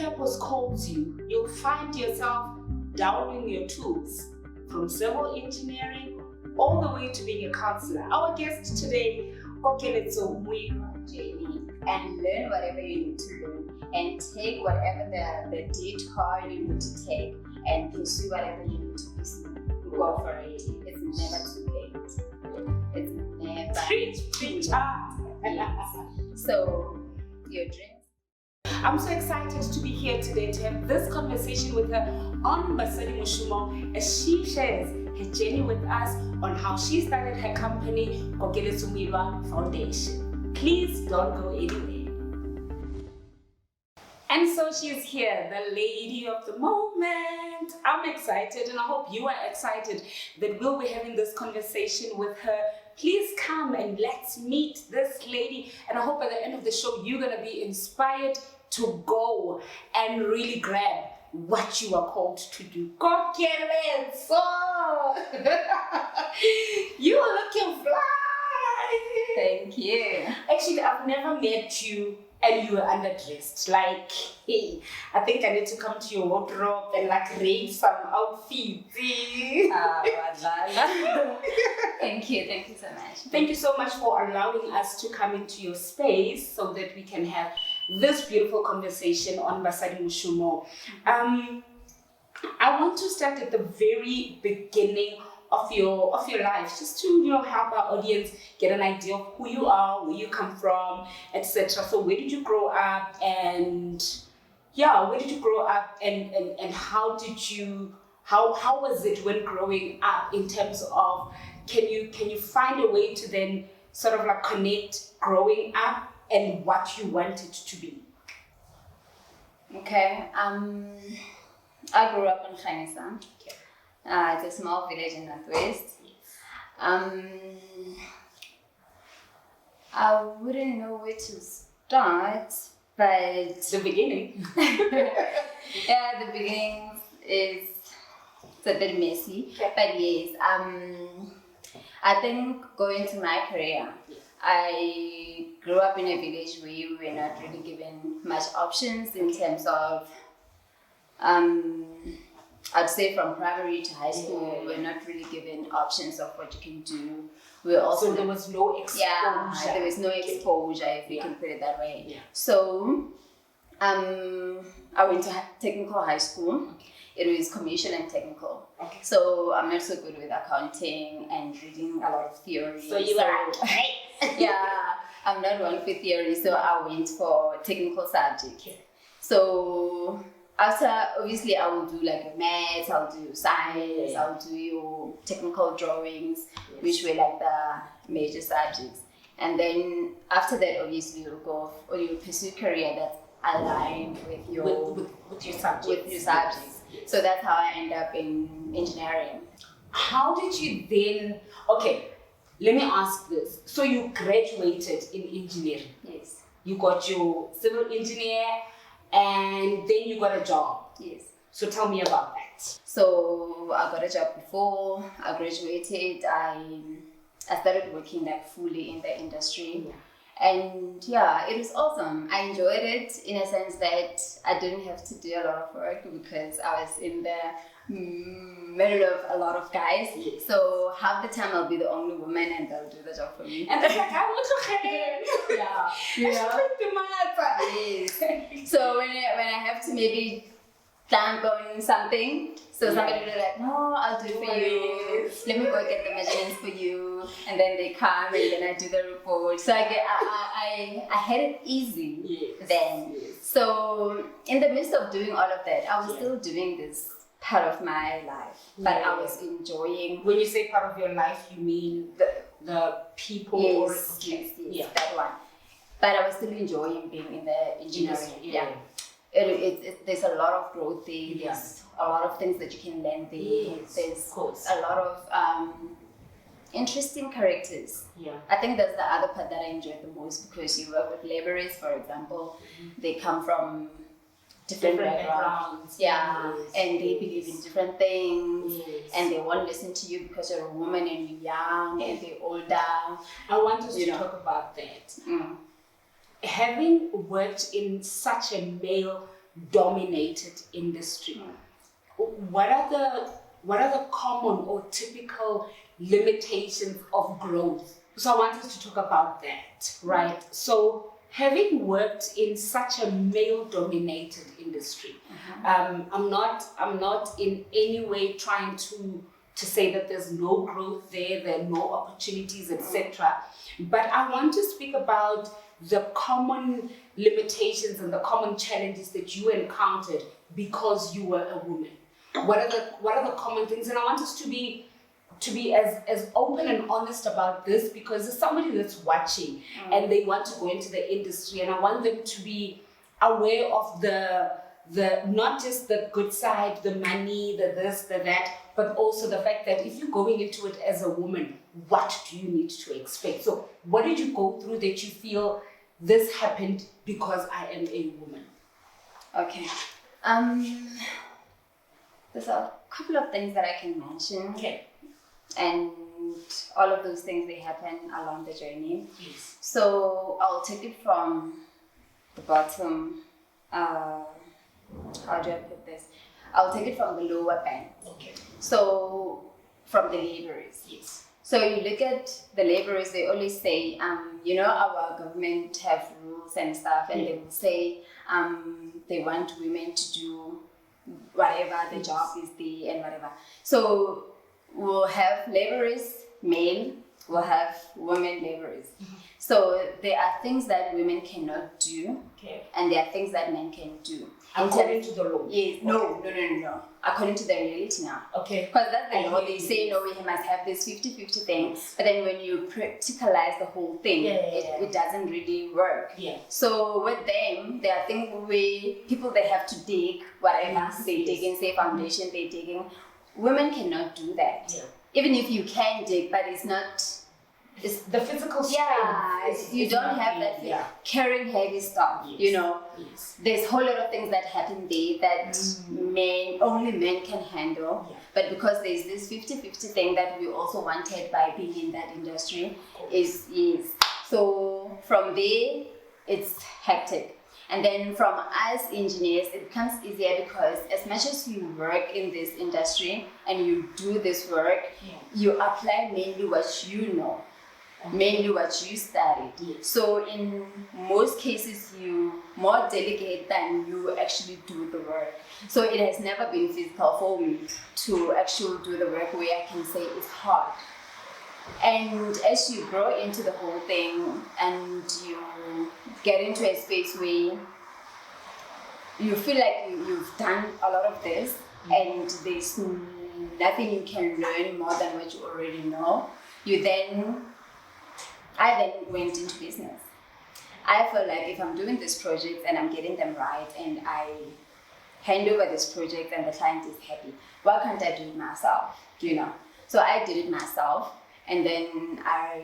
purpose calls you, you'll find yourself downing your tools from civil engineering all the way to being a counselor. Our guest today, Kokletso Moiloa, and learn whatever you need to learn, and take whatever the detour you need to take, and pursue whatever you need to pursue. Go for it. It's never too late. It's never preach. So, your dreams. I'm so excited to be here today to have this conversation with her on Basadi Moshomong as she shares her journey with us on how she started her company, Kokeletso Moiloa Foundation. Please don't go anywhere. And so she's here, the lady of the moment. I'm excited, and I hope you are excited that we'll be having this conversation with her. Please come and let's meet this lady. And I hope at the end of the show, you're gonna be inspired to go and really grab what you are called to do. Kokletso! You are looking fly! Thank you. Actually, I've never met you and you were underdressed. Like, hey, I think I need to come to your wardrobe and like rate some outfits. Thank you so much. Thank you so much for allowing us to come into your space so that we can have this beautiful conversation on Basadi Moshomong. I want to start at the very beginning of your life, just to help our audience get an idea of who you are, where you come from, etc. So where did you grow up, and how was it when growing up, in terms of can you find a way to then sort of like connect growing up and what you wanted to be? Okay. I grew up in Khainisa. Okay. It's a small village in Northwest. I wouldn't know where to start, but The beginning. yeah, the beginning is a bit messy. Okay. But yes, I think going to my career, I grew up in a village where we were not really given much options in terms of, I'd say from primary to high school, we were not really given options of what you can do. We were also, So there was no exposure. yeah, there was no exposure, if you can put it that way. Yeah. So, I went to technical high school. It was commercial and technical. Okay. So I'm not so good with accounting and reading a lot of theory. So you were yeah, I'm not one for theory, so I went for technical subjects. Okay. So after, obviously, I will do like maths, I'll do science, I'll do your technical drawings, which were like the major subjects. And then after that, obviously, you'll go or you'll pursue career that's aligned with your with your subjects. With your subjects. Yes. So that's how I end up in engineering. How did you then? Okay, let me ask this. So you graduated in engineering. Yes. You got your civil engineer, and then you got a job. Yes. So tell me about that. So I got a job before I graduated. I started working like fully in the industry. Yeah. And yeah, it was awesome. I enjoyed it in a sense that I didn't have to do a lot of work because I was in the middle of a lot of guys. Yes. So half the time I'll be the only woman and they'll do the job for me. And it's like, I want to help. Yeah. Yes. So when I have to maybe clamp on something, so somebody will be like, no, I'll do it for you. Let me go get the measurements for you. And then they come and then I do the report. So I had it easy then. Yes. So in the midst of doing all of that, I was still doing this part of my life, but I was enjoying. When you say part of your life, you mean the people? Yes, that one. But I was still enjoying being in the engineering. Yeah. There's a lot of growth there. There's a lot of things that you can learn there. Yes, there's of course. a lot of interesting characters. Yeah. I think that's the other part that I enjoy the most, because you work with laborers, for example. They come from different backgrounds. Yeah. Yes. And they believe in different things. Yes. And they won't listen to you because you're a woman and you're young and they're older. I want us to talk about that. Having worked in such a male dominated industry. What are the common or typical limitations of growth? So I want us to talk about that, right? So having worked in such a male-dominated industry, I'm not in any way trying to say that there's no growth there are no opportunities, etc. But I want to speak about the common limitations and the common challenges that you encountered because you were a woman. What are the common things? And I want us to be as open and honest about this, because there's somebody that's watching and they want to go into the industry, and I want them to be aware of the not just the good side, the money, the this, the that, but also the fact that if you're going into it as a woman, what do you need to expect? So what did you go through that you feel this happened because I am a woman? Okay. There's a couple of things that I can mention. Okay. And all of those things, they happen along the journey. Yes. So I'll take it from the bottom. How do I put this? I'll take it from the lower band. Okay. So from the laborers. Yes. So you look at the laborers, they always say, our government have rules and stuff, and they will say they want women to do whatever the job is there and whatever. So we'll have laborers, male, we'll have women laborers. So there are things that women cannot do, and there are things that men can do. According to the law? Yes. No. According to the reality now. Okay. Because that's the law. They say, we must have this 50-50 thing. But then when you practicalize the whole thing, it doesn't really work. Yeah. So with them, there are things where people, they have to dig whatever. They digging, say foundation, they digging. Women cannot do that. Yeah. Even if you can dig, but it's not... It's the physical strength. Yeah, you don't have that carrying heavy stuff, Yes. There's a whole lot of things that happen there that only men can handle. Yeah. But because there's this 50-50 thing that we also wanted by being in that industry, is so from there, it's hectic. And then from us engineers, it becomes easier because as much as you work in this industry and you do this work, you apply mainly what you know. Mainly what you studied. Yes. So in most cases, you more delegate than you actually do the work. So it has never been physical for me to actually do the work where I can say it's hard. And as you grow into the whole thing and you get into a space where you feel like you've done a lot of this and there's nothing you can learn more than what you already know, I then went into business. I feel like if I'm doing this project and I'm getting them right and I hand over this project and the client is happy, why can't I do it myself? So I did it myself, and then I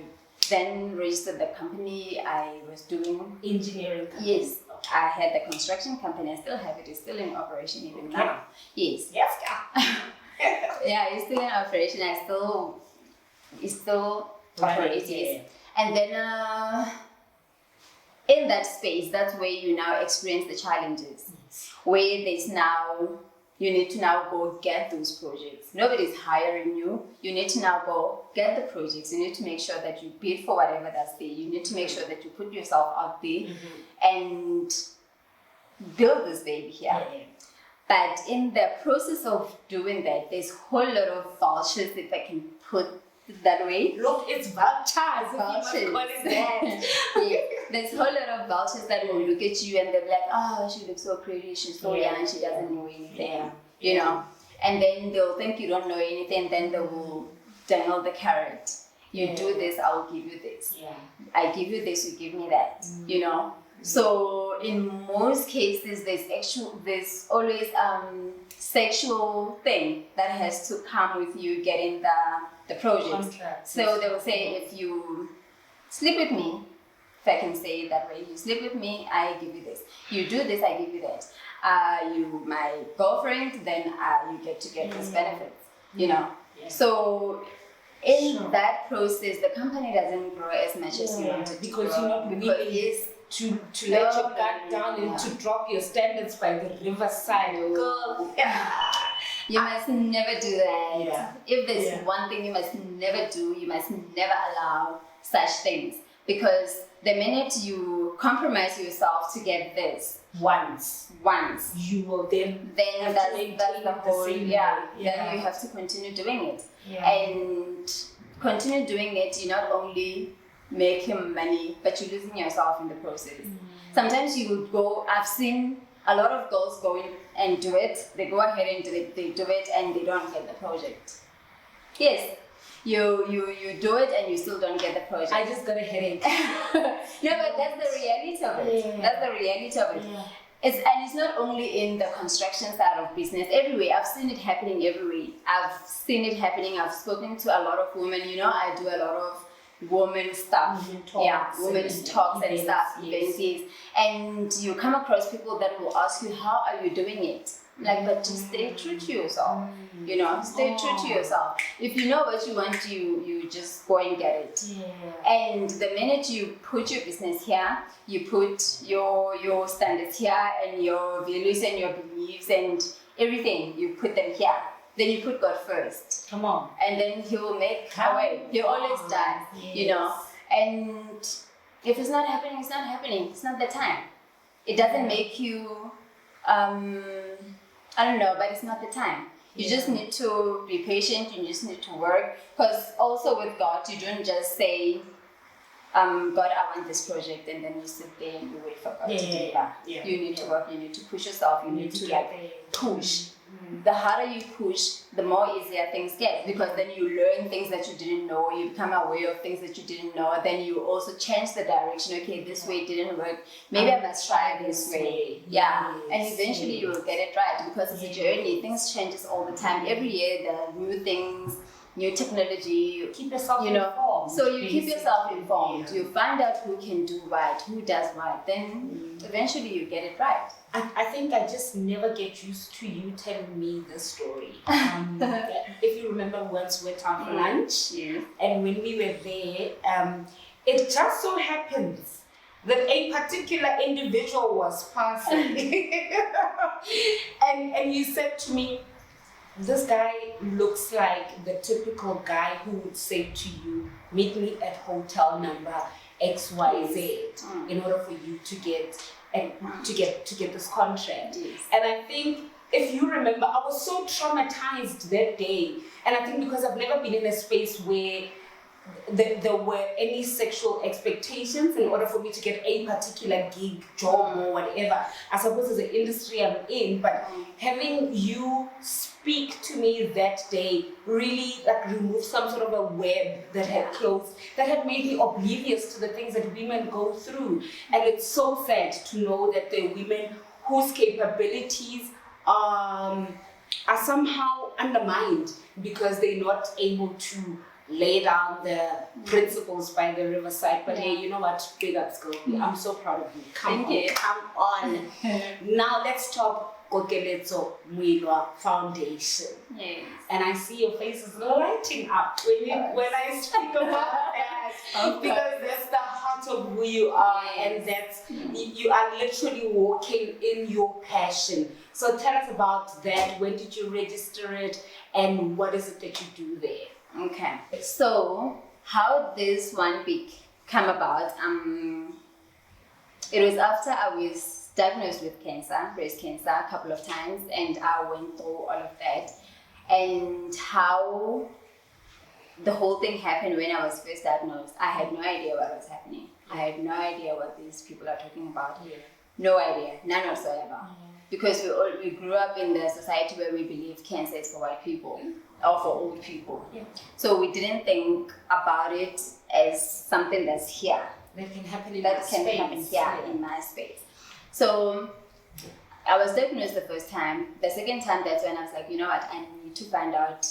registered the company. I was doing engineering. Yes, I had the construction company. I still have it. It's still in operation even now. Yes. Yes. Yeah, it's still in operation. It's still operating. And then in that space, that's where you now experience the challenges. Where you need to now go get those projects. Nobody's hiring you. You need to now go get the projects. You need to make sure that you bid for whatever that's there. You need to make sure that you put yourself out there and build this baby here. But in the process of doing that, there's a whole lot of vultures, if I can put that way. Look, it's vultures. There's a whole lot of vultures that will look at you and they'll be like, oh, she looks so pretty, she's so young, she doesn't know anything, And then they'll think you don't know anything, then they will dangle the carrot. You do this, I will give you this. I give you this, you give me that, So in most cases, there's always sexual thing that has to come with you getting the project. So they will say, if you sleep with me, if I can say it that way, you sleep with me, I give you this. You do this, I give you that. You my girlfriend, then you get to get this benefit, So in that process, the company doesn't grow as much as you want it to because grow. you're not willing. let your guard down and to drop your standards by the riverside. Girl, you must never do that. Yeah. If there's one thing you must never do, you must never allow such things. Because the minute you compromise yourself to get this once you will then that's the whole same then way. you have to continue doing it. Yeah. And continue doing it, you not only make him money, but you're losing yourself in the process. Sometimes you would go, I've seen a lot of girls go in and do it, they go ahead and do it and they don't get the project. Yes, you do it and you still don't get the project. I just got a headache. No, but that's the reality of it. Yeah. That's the reality of it. Yeah. It's not only in the construction side of business, everywhere. I've seen it happening everywhere. I've seen it happening. I've spoken to a lot of women. You know, I do a lot of women stuff. Women's talks and stuff, events, yes. And you come across people that will ask you, how are you doing it? Like, but just stay true to yourself. You know, stay true to yourself. If you know what you want, you just go and get it. Yeah. And the minute you put your business here, you put your standards here and your values and your beliefs and everything, you put them here. Then you put God first. Come on. And then He will make a way. He always does, you know. And if it's not happening, it's not happening. It's not the time. It doesn't make you, I don't know, but it's not the time. You just need to be patient. You just need to work. Because also with God, you don't just say, God, I want this project, and then you sit there and you wait for God to do that. Yeah. You need to work. You need to push yourself. You need to push. Mm. The harder you push, the more easier things get, because then you learn things that you didn't know, you become aware of things that you didn't know, then you also change the direction. Okay, this way didn't work, maybe I must try this way. Yeah, and eventually you will get it right, because it's a journey. Things changes all the time. Every year there are new things, new technology. Keep yourself informed. So you keep yourself informed. You find out who can do right, who does right. Then eventually you get it right. I think I just never get used to you telling me this story. If you remember, once we went out for lunch, and when we were there, it just so happens that a particular individual was passing. and you said to me, this guy looks like the typical guy who would say to you, meet me at hotel number XYZ in order for you to get this contract. And I think, if you remember, I was so traumatized that day, and I think because I've never been in a space where there were any sexual expectations in order for me to get a particular gig, job, or whatever. I suppose it's an industry I'm in, but having you speak to me that day really removed some sort of a web that had closed, that had made me oblivious to the things that women go through. And it's so sad to know that there are women whose capabilities are somehow undermined because they're not able to lay down the principles by the riverside. But hey, you know what? Big ups, girl. I'm so proud of you. Come on. Now let's talk Kokeletso Moiloa Foundation. Yes. And I see your face is lighting up when I speak about that, because that's the heart of who you are, and that's you are literally walking in your passion. So tell us about that. When did you register it, and what is it that you do there? Okay, so how this 1 week came about, it was after I was diagnosed with cancer, breast cancer, a couple of times, and I went through all of that. And how the whole thing happened when I was first diagnosed, I had no idea what was happening. I had no idea what these people are talking about. No idea, none whatsoever. Because we grew up in the society where we believe cancer is for white people or for old people. So we didn't think about it as something that's here. That can happen in in my space. So I was diagnosed the first time. The second time, that's when I was like, you know what, I need to find out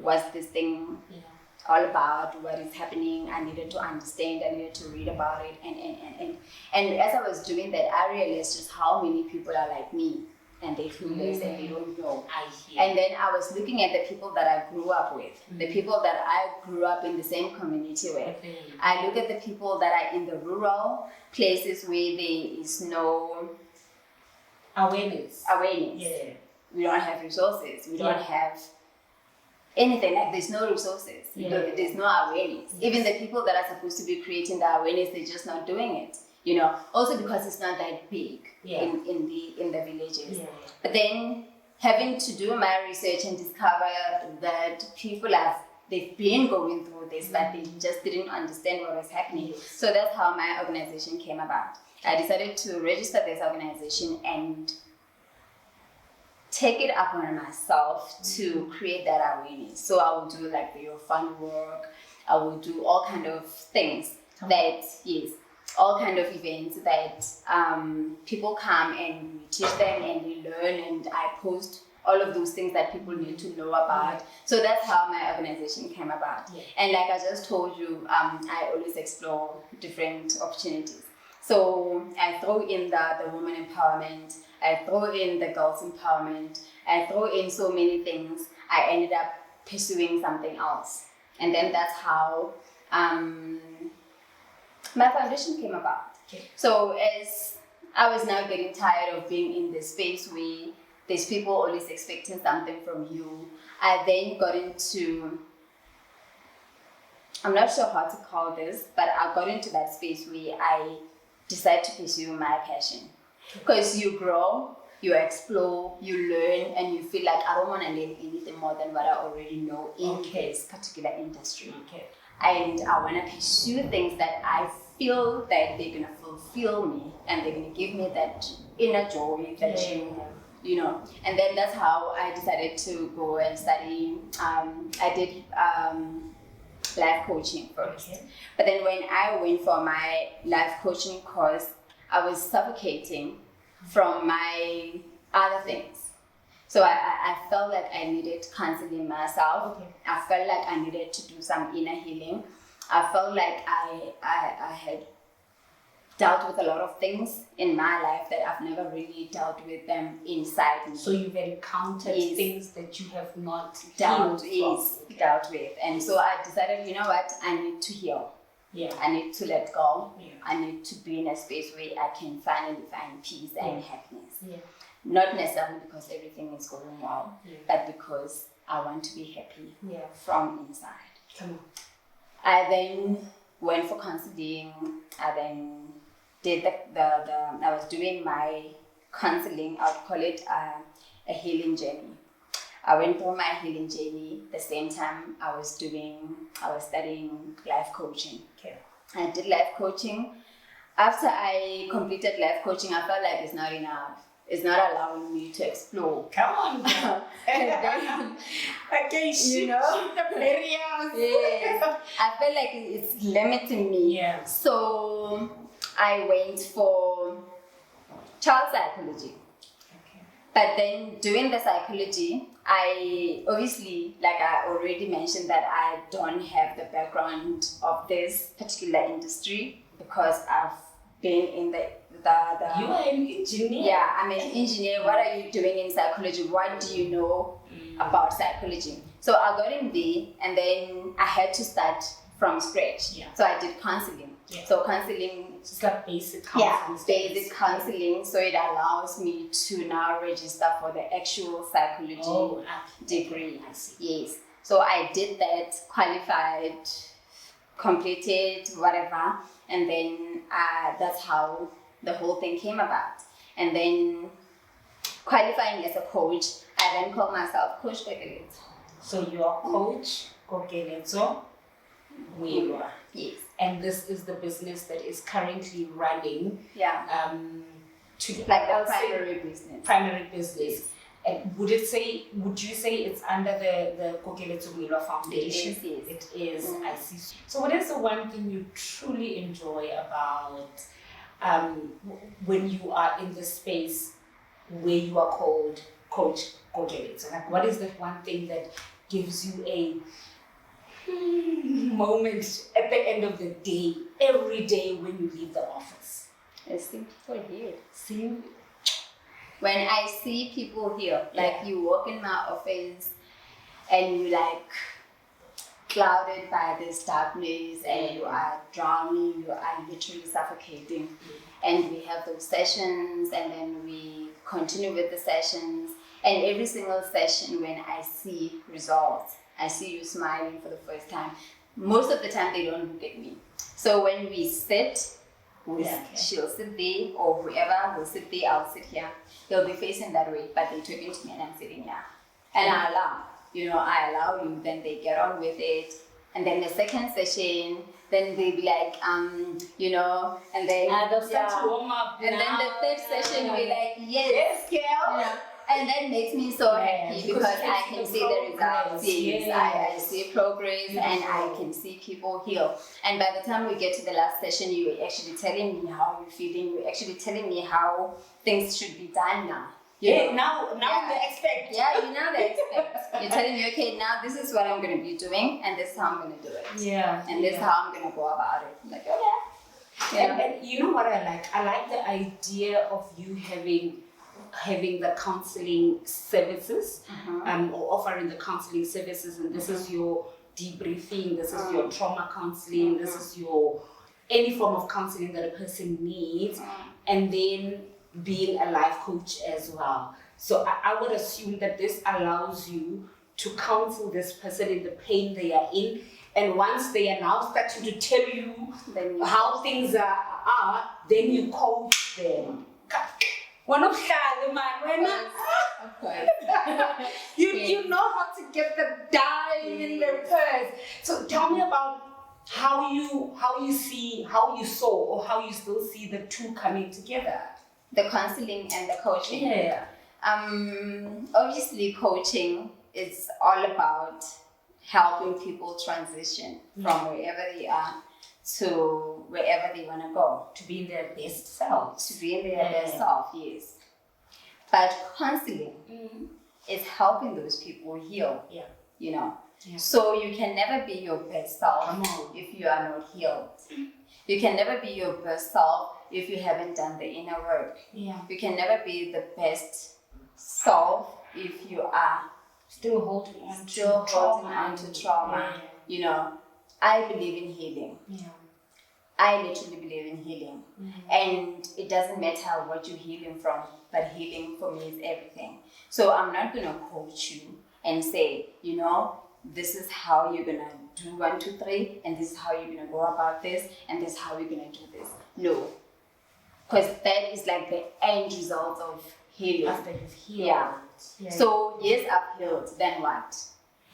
what's this thing all about, what is happening. I needed to understand, I needed to read about it. And as I was doing that, I realized just how many people are like me. and they're clueless and they don't know. I hear. And then I was looking at the people that I grew up with, the people that I grew up in the same community with. I look at the people that are in the rural places where there is no awareness. Yeah. We don't have resources. We don't have anything. Like there's no resources. There's no awareness. Even the people that are supposed to be creating the awareness, they're just not doing it. You know, also because it's not that big in the villages. Yeah. But then having to do my research and discover that they've been going through this, but they just didn't understand what was happening. So that's how my organization came about. I decided to register this organization and take it upon myself to create that awareness. So I will do like the fund work. I will do all kind of things all kind of events that people come and we teach them and we learn, and I post all of those things that people need to know about. So that's how my organization came about. And like I just told you, I always explore different opportunities. So I throw in the women empowerment, I throw in the girls empowerment, I throw in so many things. I ended up pursuing something else. And then that's how my foundation came about. So as I was now getting tired of being in this space where there's people always expecting something from you, I then got into, I'm not sure how to call this, but I got into that space where I decided to pursue my passion. Because you grow, you explore, you learn, and you feel like I don't want to learn anything more than what I already know in this particular industry. And I want to pursue things that I feel that they're going to fulfill me and they're going to give me that inner joy that you know. And then that's how I decided to go and study. I did life coaching first. But then when I went for my life coaching course, I was suffocating from my other things. So I felt like I needed counseling myself. I felt like I needed to do some inner healing. I felt like I had dealt with a lot of things in my life that I've never really dealt with them inside me. So you've encountered things that you have not dealt with. And so I decided, you know what, I need to heal. I need to let go. I need to be in a space where I can finally find peace and happiness. Not necessarily because everything is going well, but because I want to be happy from inside. I then went for counseling. I then did I was doing my counseling, I would call it a healing journey. I went through my healing journey the same time I was studying life coaching. I did life coaching. After I completed life coaching, I felt like it's not enough. It's not allowing me to explore. Come on, girl. You know? The barriers. Yes. I felt like it's limiting me. So I went for child psychology. But then doing the psychology, I obviously, like I already mentioned, that I don't have the background of this particular industry because I've been in the You are an engineer. Yeah, I'm an engineer. What are you doing in psychology? What do you know about psychology? So I got in there, and then I had to start from scratch. So I did counseling. So counseling, it's like basic counseling. Basic counseling. So it allows me to now register for the actual psychology degree. I see. Yes. So I did that, qualified, completed, whatever, and then that's how the whole thing came about. And then qualifying as a coach, I then called myself Coach Kokeletso. So you are Coach Kokeletso Moiloa. Yes. And this is the business that is currently running. Like a primary business. Primary business. And would you say it's under the Kokeletso Moiloa Foundation? Yes. It is. I see. So what is the one thing you truly enjoy about when you are in the space where you are called Coach Kokeletso? Like, what is that one thing that gives you a moment at the end of the day, every day when you leave the office? It's simple here. when I see people here, like you walk in my office and you like clouded by this darkness and you are drowning, you are literally suffocating. And we have those sessions and then we continue with the sessions. And every single session when I see results, I see you smiling for the first time. Most of the time they don't look at me. So when we sit, she'll sit there or whoever will sit there, I'll sit here. They'll be facing that way, but they're talking to me and I'm sitting here. And I allow you, then they get on with it. And then the second session, then they be like, and then they'll start to warm up. And then the third session be like, yes, girl. And that makes me so happy because I can see the results. I see progress and I can see people heal. And by the time we get to the last session, you were actually telling me how you're feeling. You're actually telling me how things should be done now. Now they expect. Yeah, you now they expect. You're telling me, okay, now this is what I'm going to be doing and this is how I'm going to do it. Yeah. And this is how I'm going to go about it. I'm like, okay. And you know what I like? I like the idea of you having the counseling services, or offering the counseling services, and this is your debriefing, this is your trauma counseling, this is your any form of counseling that a person needs, and then being a life coach as well. So I would assume that this allows you to counsel this person in the pain they are in, and once they are now starting to tell you how things are, then you coach them. One of you know how to get the dime in the purse. So tell me about how you saw or how you still see the two coming together. The counseling and the coaching. Yeah. Obviously coaching is all about helping people transition from wherever they are to wherever they want to go. To be in their best self. To be in their best self, yes. But counseling is helping those people heal. Yeah. Yeah. So you can never be your best self if you are not healed. You can never be your best self if you haven't done the inner work. Yeah. You can never be the best self if you are still holding on to trauma. Yeah. I believe in healing. Yeah. I literally believe in healing. And it doesn't matter what you're healing from, but healing for me is everything. So I'm not going to coach you and say, this is how you're going to do 1, 2, 3, and this is how you're going to go about this, and this is how you're going to do this. No. Because that is like the end result of healing. After you've healed. Yeah. So, yes, I've healed. Then what?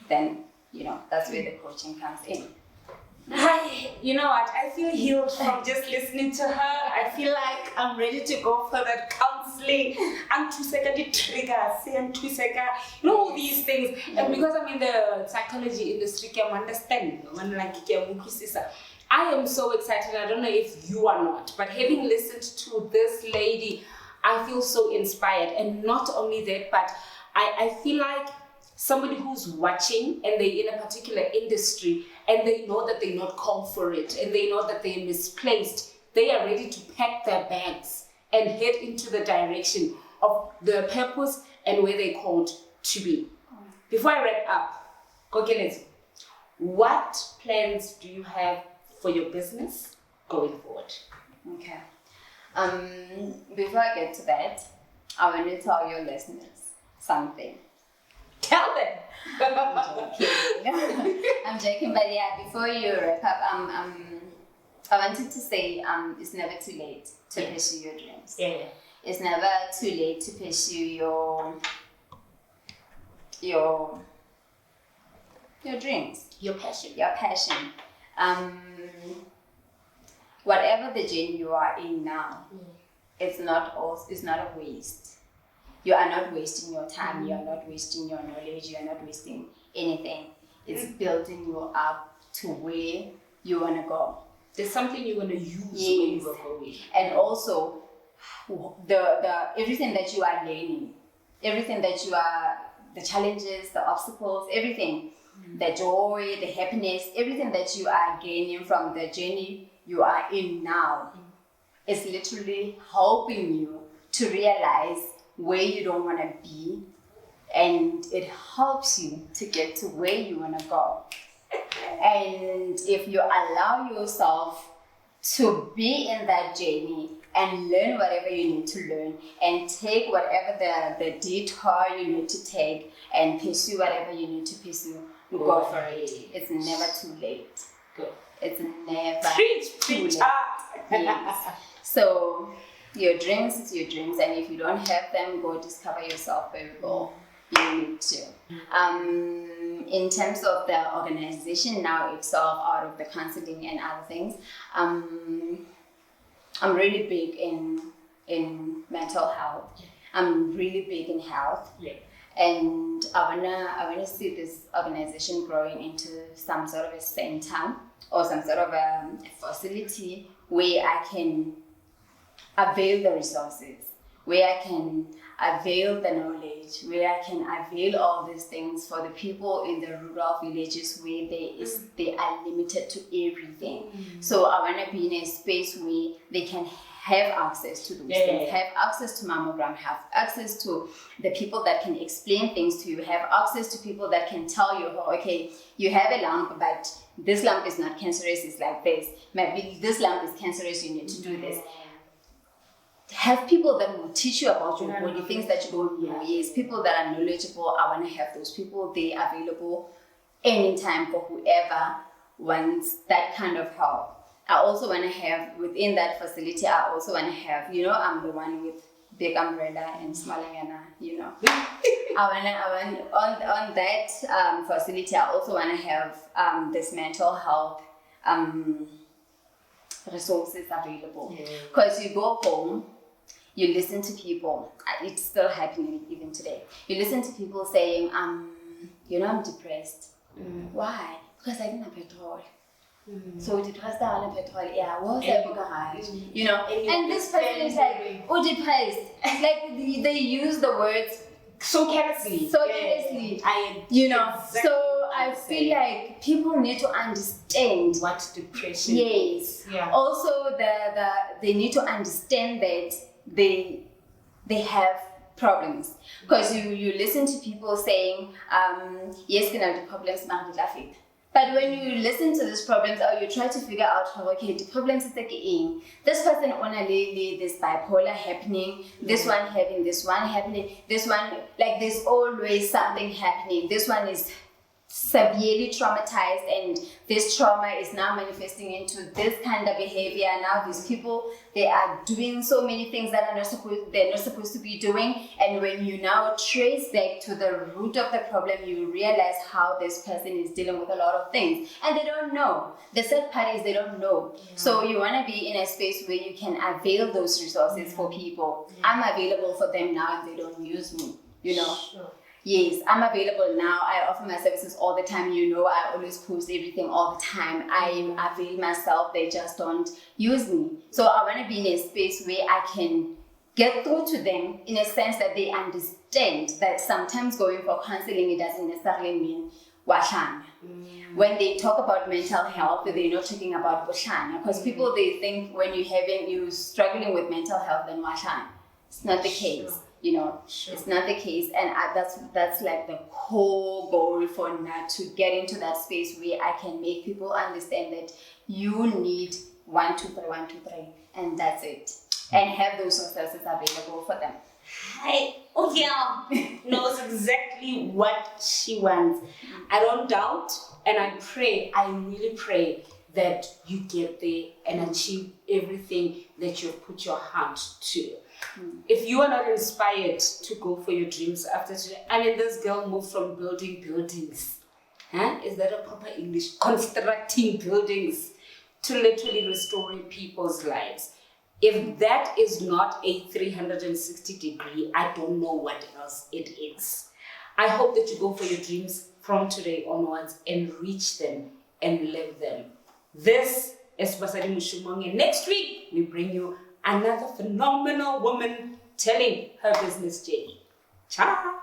Then, that's where the coaching comes in. You know what? I feel healed from just listening to her. I feel like I'm ready to go for that counseling. I'm 2 seconds trigger, all these things. And because I'm in the psychology industry, I understand. I am so excited. I don't know if you are not, but having listened to this lady, I feel so inspired. And not only that, but I feel like somebody who's watching and they're in a particular industry and they know that they're not called for it and they know that they're misplaced, they are ready to pack their bags and head into the direction of the purpose and where they're called to be. Before I wrap up, Kokeletso, what plans do you have for your business going forward? Okay. Before I get to that, I want to tell your listeners something. Tell them. I'm joking, but yeah, before you wrap up, I wanted to say it's never too late to pursue your dreams. Yeah. It's never too late to pursue your dreams. Your passion. Your passion. Whatever the journey you are in now, it's not a waste. You are not wasting your time, you are not wasting your knowledge, you are not wasting anything. It's building you up to where you want to go. There's something you want to use when you are going. And also, the everything that you are learning, everything that you are, the challenges, the obstacles, everything, the joy, the happiness, everything that you are gaining from the journey you are in now is literally helping you to realize where you don't want to be, and it helps you to get to where you want to go. And if you allow yourself to be in that journey and learn whatever you need to learn and take whatever the detour you need to take and pursue whatever you need to pursue, go for it. It's never too late. Good. It's never Preach. too late. Yes. So your dreams is your dreams, and if you don't have them, go discover yourself where you go. You need to. In terms of the organization now itself, out of the counseling and other things, I'm really big in mental health. I'm really big in health. Yeah. And I wanna see this organization growing into some sort of a center or some sort of a facility where I can avail the resources, where I can avail the knowledge, where I can avail all these things for the people in the rural villages where they are limited to everything. So I want to be in a space where they can have access to those things, have access to mammogram, have access to the people that can explain things to you, have access to people that can tell you, oh, okay, you have a lump, but this lump is not cancerous, it's like this. Maybe this lump is cancerous, you need to do this. Have people that will teach you about your body, things that you don't know. Yes, people that are knowledgeable. I want to have those people. They are available anytime for whoever wants that kind of help. I also want to have, within that facility, I also want to have, I'm the one with big umbrella and small angana, I want on that facility, I also want to have this mental health resources available. Because you go home, you listen to people. It's still happening even today. You listen to people saying, I'm depressed. Why? Because I didn't have petrol. So depressed, I don't have petrol. Yeah, what's that? And this person is like, oh, depressed. Like they use the words so carelessly. Exactly. So I feel like people need to understand what depression is. Yeah. Also, they need to understand that they have problems, because you listen to people saying, yes, can have the problems, but when you listen to these problems, or you try to figure out, okay, the problems is like this person only this bipolar happening, this one having this one happening, this one, like there's always something happening. This one is severely traumatized, and this trauma is now manifesting into this kind of behavior. Now these people, they are doing so many things that they're not supposed to be doing, and when you now trace back to the root of the problem, you realize how this person is dealing with a lot of things, and they don't know. The sad part is they don't know. So you want to be in a space where you can avail those resources for people. I'm available for them now, and they don't use me, Sure. Yes, I'm available now. I offer my services all the time. I always post everything all the time. I avail myself. They just don't use me. So I want to be in a space where I can get through to them in a sense that they understand that sometimes going for counseling, it doesn't necessarily mean washana. When they talk about mental health, they're not talking about washana, because people, they think when you're struggling with mental health, then washana. It's not the case. It's not the case, and that's like the core goal for now, to get into that space where I can make people understand that you need 1, 2, 3, 1, 2, 3, and that's it, and have those resources available for them. Knows exactly what she wants. I don't doubt, and I really pray that you get there and achieve everything that you've put your hand to. If you are not inspired to go for your dreams after today, this girl moved from building buildings. Is that a proper English? Constructing buildings to literally restoring people's lives. If that is not a 360 degree, I don't know what else it is. I hope that you go for your dreams from today onwards and reach them and live them. This is Basadi Moshomong, and next week we bring you another phenomenal woman telling her business journey. Ciao!